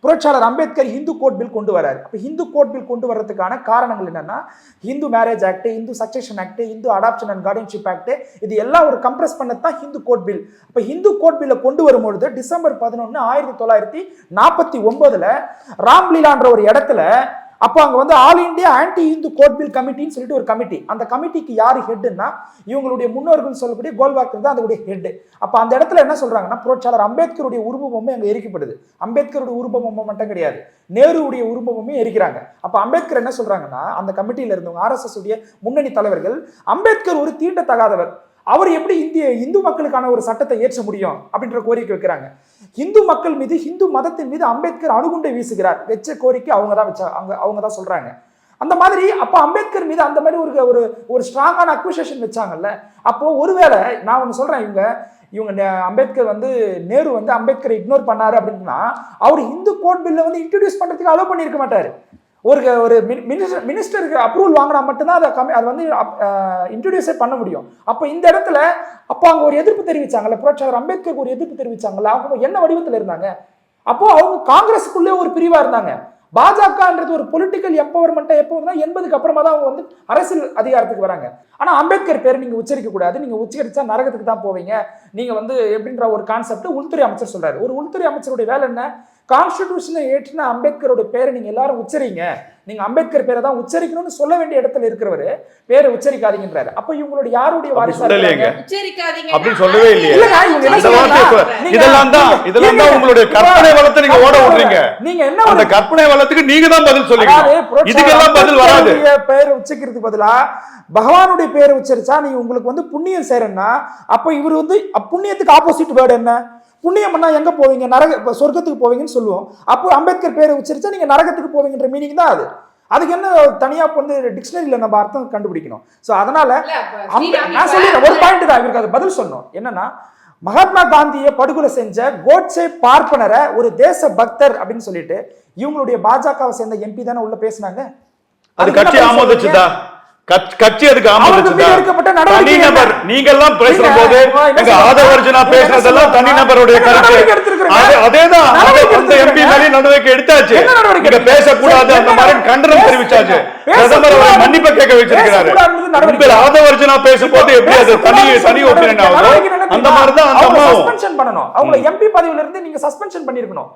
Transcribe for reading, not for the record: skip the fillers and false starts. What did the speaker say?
புரட்சியாளர் Ambedkar Hindu code bill கொண்டு வராரு. அப்ப ஹிந்து கோட் பில் கொண்டு வர்றதுக்கான காரணங்கள் என்னன்னா, Hindu marriage act, Hindu succession act, Hindu adoption and guardianship act, இது எல்லாம் ஒரு கம்ப்ரஸ் பண்ணதான் ஹிந்து கோட் பில். அப்ப ஹிந்து கோட் பில்ல கொண்டு வரும்பொழுது டிசம்பர் 11 1949 ராம்லீலான்ற ஒரு இடத்துல அப்போ அங்க வந்து all India anti Hindu code bill கமிட்டின்னு சொல்லிட்டு ஒரு கமிட்டி, அந்த கமிட்டிக்கு யாரு ஹெட்னா இவங்களுடைய முன்னோர்கள் சொல்லக்கூடிய கோல்வாக்கர் தான் அதோடைய ஹெட். அப்ப அந்த இடத்துல என்ன சொல்றாங்கன்னா, புரட்சியாளர் அம்பேத்கருடைய உருவமுமே அங்க எரிக்கப்படுது. அம்பேத்கருடைய உருவமும் மட்டும் கிடையாது, நேருடைய உருவமுமே எரிக்கிறாங்க. அப்ப அம்பேத்கர் என்ன சொல்றாங்கன்னா, அந்த கமிட்டியில இருந்தவங்க RSS உடைய முன்னணி தலைவர்கள், அம்பேத்கர் ஒரு தீண்டத்தகாதவர், அவர் எப்படி இந்து மக்களுக்கான ஒரு சட்டத்தை ஏற்ற முடியும் அப்படின்ற கோரிக்கை வைக்கிறாங்க. இந்து மக்கள் மீது, இந்து மதத்தின் மீது அம்பேத்கர் அணுகுண்டை வீசுகிறார் வச்ச கோரிக்கை அவங்க தான் சொல்றாங்க. அந்த மாதிரி அப்ப அம்பேத்கர் மீது அந்த மாதிரி ஒரு ஸ்ட்ராங்கான அக்யூசேஷன் வச்சாங்கல்ல. அப்போ ஒருவேளை நான் ஒன்று சொல்றேன், இவங்க அம்பேத்கர் வந்து நேரு வந்து அம்பேத்கரை இக்னோர் பண்ணாரு அப்படின்னா அவர் இந்து கோட் பில்ல வந்து இன்ட்ரோடியூஸ் பண்றதுக்கு அலோவ் பண்ணியிருக்க மாட்டாரு. ஒரு மினிஸ்டருக்கு அப்ரூவல் வாங்கினா மட்டும்தான் அதை வந்து இன்ட்ரோடியூஸே பண்ண முடியும். அப்ப இந்த இடத்துல அப்போ அங்க ஒரு எதிர்ப்பு தெரிவிச்சாங்கல்ல, புரட்சியாளர் அம்பேத்கருக்கு ஒரு எதிர்ப்பு தெரிவிச்சாங்கல்ல, அவங்க என்ன வடிவத்தில் இருந்தாங்க? அப்போ அவங்க காங்கிரஸுக்குள்ளே ஒரு பிரிவா இருந்தாங்க. பாஜகன்றது ஒரு பொலிட்டிக்கல் எம்பவர்மெண்ட் எப்போ 80க்கு அப்புறமா தான் அவங்க வந்து அரசியல் அதிகாரத்துக்கு வராங்க. ஆனா அம்பேத்கர் பேர் நீங்க உச்சரிக்க கூடாது, நீங்க உச்சரிச்சா நரகத்துக்கு தான் போவீங்க நீங்க வந்து எப்படின்ற ஒரு கான்செப்ட் உள்துறை அமைச்சர் சொல்றாரு. ஒரு உள்துறை அமைச்சருடைய வேலை என்ன? கான்ஸ்டிடியூஷனை ஏற்றின அம்பேத்கரோட பேரை நீங்க எல்லாரும் உச்சரிங்க, நீங்க அம்பேத்கர் பேரை தான் உச்சரிக்கணும்னு சொல்ல வேண்டிய இடத்துல இருக்கிறவரு பேரை உச்சரிக்காதீங்கன்றாரு. அப்ப இவங்களுடைய யாருடைய வாரிசா அப்படின்னு சொல்லவே இல்லையே. இதெல்லாம் தான் உங்களுடைய கற்பனை வளத்தை நீங்க ஓட விடுறீங்க. நீங்க என்ன அந்த கற்பனை வளத்துக்கு நீங்க தான் பதில் சொல்லுங்க. இதுக்கெல்லாம் பதில் வராது. பேரை உச்சரிக்கிறதுக்கு பதிலா பகவானுடைய பேரை உச்சரிச்சா நீங்க உங்களுக்கு வந்து புண்ணியம் சேரன்னா, அப்ப இவர் வந்து புண்ணியத்துக்கு ஆப்போசிட் வேர்டு என்ன? புண்ணியம் பண்ணா எங்க போவீங்க? சொர்க்கத்துக்கு போவீங்கன்னு சொல்லுவோம். அப்போ அம்பேத்கர் பேரை உச்சரிச்சா நீங்க நரகத்துக்கு போவீங்கன்ற மீனிங் தான் அது. அதுக்கு என்ன தனியா வந்து டிக்ஷனரியில நம்ம அர்த்தம் கண்டுபிடிக்கணும். சோ அதனால நான் சொல்லிடுறேன், ஒரு பாயிண்ட் தான் இவருக்கு அது பதில் சொன்னோம். என்னன்னா, மகாத்மா காந்தியை படுகொலை செஞ்ச கோட்சே பார்ப்பனரை ஒரு தேச பக்தர் அப்படின்னு சொல்லிட்டு இவங்களுடைய பாஜகவை சேர்ந்த MP தானே உள்ள பேசினாங்க. அது கட்சி ஆமோதிச்சுதா? கட்சி அதுக்கு ஆமோதிச்சுதா? தனிநபர் நீங்க எல்லாம் பேசுற போது எங்க ஆதவர்ஜனா பேசுறதெல்லாம் தனிநபருடைய கருத்து. அதேதான் அந்த MP மேலே நடவடிக்கை எடுத்தாச்சு. இங்க பேசக்கூடாது அந்த மாதிரி கண்டனம் தெரிவிச்சாச்சு. பிரதமர் அவரை மன்னிப்பு கேட்க வச்சிருக்கிறாரு. உங்கள் ஆதவர்ஜனா பேசும்போது எப்படி அது தனி ஒப்பீனியன் ஆகுது? அந்த மாதிரி தான் அந்த அம்மாவும் சஸ்பென்ஷன் பண்ணணும். அவங்க MP பதவியில இருந்து நீங்க சஸ்பென்ஷன் பண்ணிருக்கணும்.